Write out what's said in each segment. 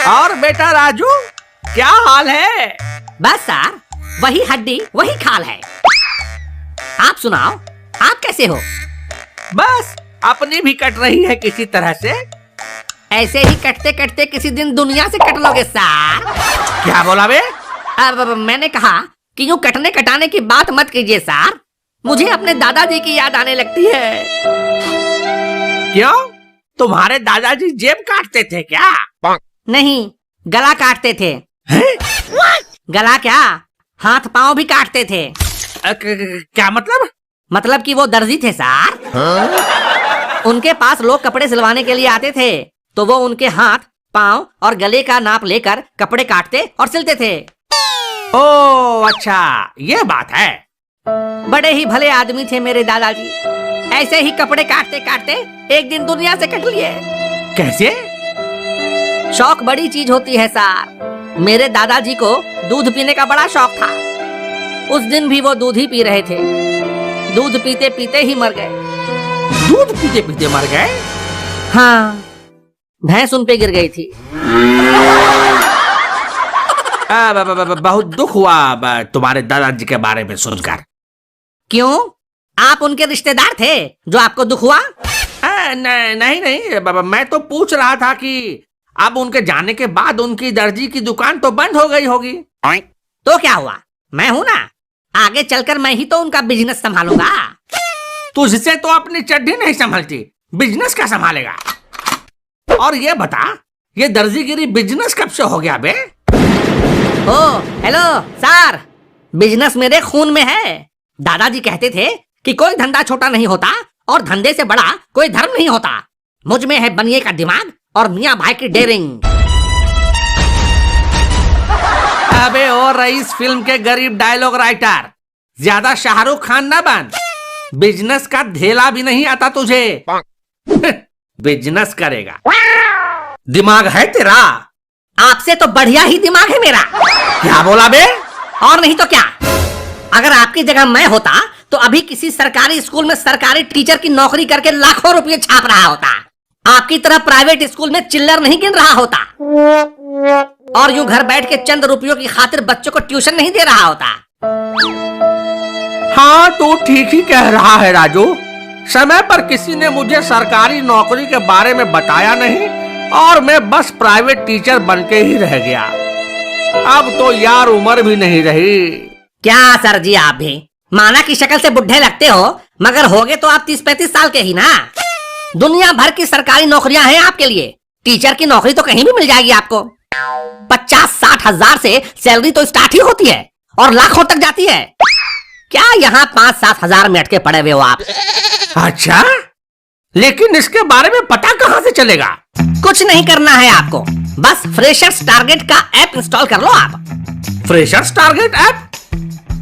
और बेटा राजू, क्या हाल है? बस सर, वही हड्डी वही खाल है। आप सुनाओ, आप कैसे हो? बस अपनी भी कट रही है किसी तरह से। ऐसे ही कटते कटते किसी दिन दुनिया से कट लोगे सर। क्या बोला बे? अब मैंने कहा कि यूं कटने कटाने की बात मत कीजिए सर, मुझे अपने दादाजी की याद आने लगती है। क्यों? तुम्हारे दादाजी जेब काटते थे क्या? नहीं, गला काटते थे। गला क्या, हाथ पांव भी काटते थे। क्या मतलब? मतलब कि वो दर्जी थे सर। उनके पास लोग कपड़े सिलवाने के लिए आते थे, तो वो उनके हाथ, पांव और गले का नाप लेकर कपड़े काटते और सिलते थे। ओह अच्छा, ये बात है। बड़े ही भले आदमी थे मेरे दादाजी। ऐसे ही कपड़े काटते काटते एक दिन दुनिया से कट लिए। कैसे? शौक बड़ी चीज होती है सर। मेरे दादाजी को दूध पीने का बड़ा शौक था। उस दिन भी वो दूध ही पी रहे थे। दूध पीते पीते ही मर गए। दूध पीते पीते मर गए? हाँ, भैंस उन पे गिर गई थी। बहुत दुख हुआ तुम्हारे दादाजी के बारे में सुनकर। क्यों, आप उनके रिश्तेदार थे जो आपको दुख हुआ? नहीं, मैं तो पूछ रहा था कि अब उनके जाने के बाद उनकी दर्जी की दुकान तो बंद हो गई होगी। तो क्या हुआ, मैं हूँ ना, आगे चलकर मैं ही तो उनका बिजनेस संभालूंगा। तुझसे तो अपनी चड्डी नहीं संभलती, बिजनेस क्या संभालेगा? और ये बता, ये दर्जीगिरी बिजनेस कब से हो गया बे? ओ हेलो सर, बिजनेस मेरे खून में है। दादाजी कहते थे कि कोई धंधा छोटा नहीं होता और धंधे से बड़ा कोई धर्म नहीं होता। मुझ में है बनिए का दिमाग और मियाँ भाई की डेयरिंग। अबे ओ रईस फिल्म के गरीब डायलॉग राइटर, ज्यादा शाहरुख खान ना बन। बिजनेस का धेला भी नहीं आता तुझे। बिजनेस करेगा, दिमाग है तेरा? आपसे तो बढ़िया ही दिमाग है मेरा। क्या बोला बे? और नहीं तो क्या, अगर आपकी जगह मैं होता तो अभी किसी सरकारी स्कूल में सरकारी टीचर की नौकरी करके लाखों रुपए छाप रहा होता। आपकी तरह प्राइवेट स्कूल में चिल्लर नहीं गिन रहा होता और यूं घर बैठ के चंद रुपयों की खातिर बच्चों को ट्यूशन नहीं दे रहा होता। हाँ, तू ठीक ही कह रहा है राजू। समय पर किसी ने मुझे सरकारी नौकरी के बारे में बताया नहीं और मैं बस प्राइवेट टीचर बन के ही रह गया। अब तो यार उम्र भी नहीं रही। क्या सर जी, आप भी माना की शक्ल से बुढ़े लगते हो, मगर होगे तो आप 30-35 साल के ही ना। दुनिया भर की सरकारी नौकरियां हैं आपके लिए। टीचर की नौकरी तो कहीं भी मिल जाएगी आपको। 50-60 हजार से सैलरी तो स्टार्ट ही होती है और लाखों तक जाती है। क्या यहाँ 5-7 हजार में अटके पड़े हुए हो आप? अच्छा, लेकिन इसके बारे में पता कहाँ से चलेगा? कुछ नहीं करना है आपको, बस फ्रेशर्स टारगेट का ऐप इंस्टॉल कर लो आप। Freshers target app?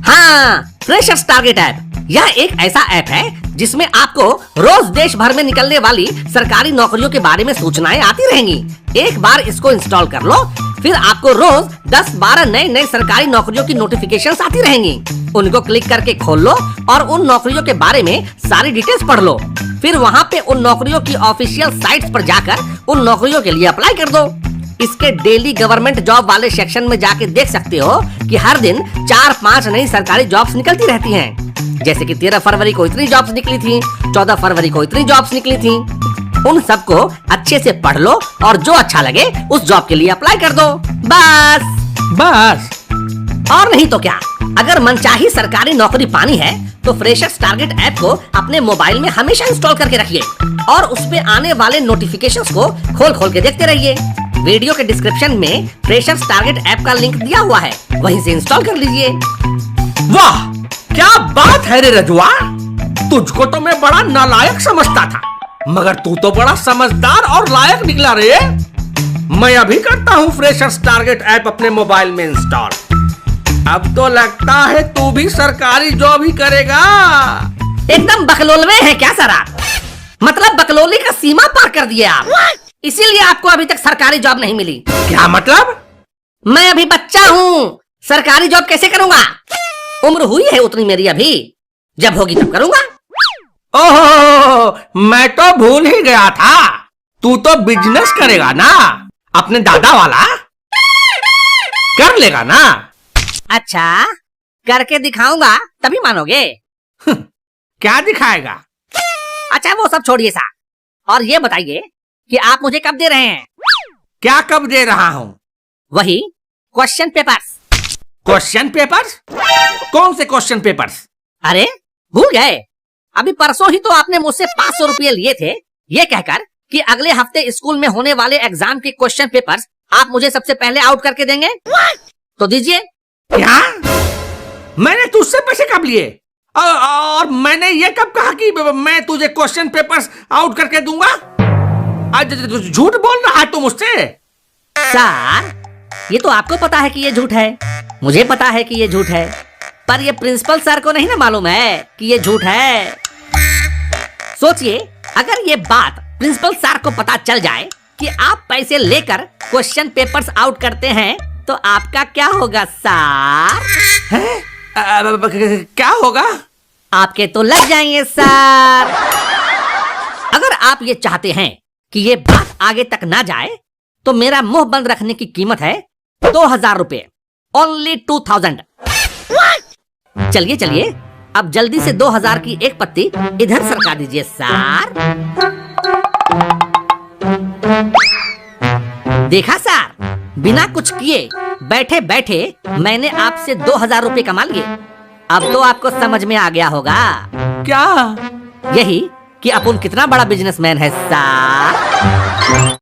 हाँ, फ्रेशर्स टारगेट ऐप। यह एक ऐसा ऐप है जिसमें आपको रोज देश भर में निकलने वाली सरकारी नौकरियों के बारे में सूचनाएं आती रहेंगी। एक बार इसको इंस्टॉल कर लो, फिर आपको रोज 10-12 नई सरकारी नौकरियों की नोटिफिकेशंस आती रहेंगी। उनको क्लिक करके खोल लो और उन नौकरियों के बारे में सारी डिटेल्स पढ़ लो। फिर वहाँ पे उन नौकरियों की ऑफिशियल साइट्स पर जाकर उन नौकरियों के लिए अप्लाई कर दो। इसके डेली गवर्नमेंट जॉब वाले सेक्शन में जाके देख सकते हो कि हर दिन 4-5 नई सरकारी जॉब्स निकलती रहती हैं। जैसे कि 13 फरवरी को इतनी जॉब्स निकली थी, 14 फरवरी को इतनी जॉब्स निकली थी। उन सबको अच्छे से पढ़ लो और जो अच्छा लगे उस जॉब के लिए अप्लाई कर दो। बस और नहीं तो क्या। अगर मनचाही सरकारी नौकरी पानी है तो फ्रेशर्स टारगेट ऐप को अपने मोबाइल में हमेशा इंस्टॉल करके रखिए और उसमें आने वाले नोटिफिकेशंस को खोल खोल के देखते रहिए। वीडियो के डिस्क्रिप्शन में फ्रेशर्स टारगेट ऐप का लिंक दिया हुआ है, वहीं से इंस्टॉल कर लीजिए। वाह, क्या बात है रे रजुआ। तुझको तो मैं बड़ा नालायक समझता था, मगर तू तो बड़ा समझदार और लायक निकला रे। मैं अभी करता हूँ फ्रेशर्स टारगेट ऐप अपने मोबाइल में इंस्टॉल। अब तो लगता है तू भी सरकारी जॉब ही करेगा। एकदम बकलोलवे हैं क्या सर आप? मतलब बकलोली का सीमा पार कर दिए आप, इसीलिए आपको अभी तक सरकारी जॉब नहीं मिली। क्या मतलब? मैं अभी बच्चा हूँ, सरकारी जॉब कैसे करूँगा? उम्र हुई है उतनी मेरी अभी, जब होगी तब करूँगा। ओह, मैं तो भूल ही गया था, तू तो बिजनेस करेगा ना। अपने दादा वाला कर लेगा ना? अच्छा, करके दिखाऊंगा तभी मानोगे? क्या दिखाएगा? अच्छा वो सब छोड़िए सा, और ये बताइए कि आप मुझे कब दे रहे हैं? क्या कब दे रहा हूँ? वही क्वेश्चन पेपर्स। Question papers? कौन से क्वेश्चन पेपर्स? अरे भूल गए? अभी परसों ही तो आपने मुझसे 500 रुपये लिए थे, ये कहकर कि अगले हफ्ते स्कूल में होने वाले एग्जाम के क्वेश्चन पेपर्स आप मुझे सबसे पहले आउट करके देंगे। तो दीजिए। क्या? मैंने तुझसे पैसे कब लिए? और मैंने ये कब कहा कि मैं तुझे क्वेश्चन पेपर्स आउट करके दूंगा? आज झूठ बोल रहा है तू मुझसे। सर, ये तो आपको पता है कि ये झूठ है, मुझे पता है कि ये झूठ है, पर ये प्रिंसिपल सर को नहीं ना मालूम है कि ये झूठ है। सोचिए, अगर ये बात प्रिंसिपल सर को पता चल जाए कि आप पैसे लेकर क्वेश्चन पेपर्स आउट करते हैं, तो आपका क्या होगा सर? क्या होगा? आपके तो लग जाएंगे सर। अगर आप ये चाहते हैं कि ये बात आगे तक ना जाए, तो मेरा मुंह बंद रखने की कीमत है 2000 रुपए, ओनली 2000। चलिए चलिए, अब जल्दी से 2000 की एक पत्ती इधर सरका दीजिए सर। देखा सर, बिना कुछ किए बैठे बैठे मैंने आपसे 2000 रुपए कमा लिए। अब तो आपको समझ में आ गया होगा। क्या? यही कि अपन कितना बड़ा बिजनेसमैन है सर।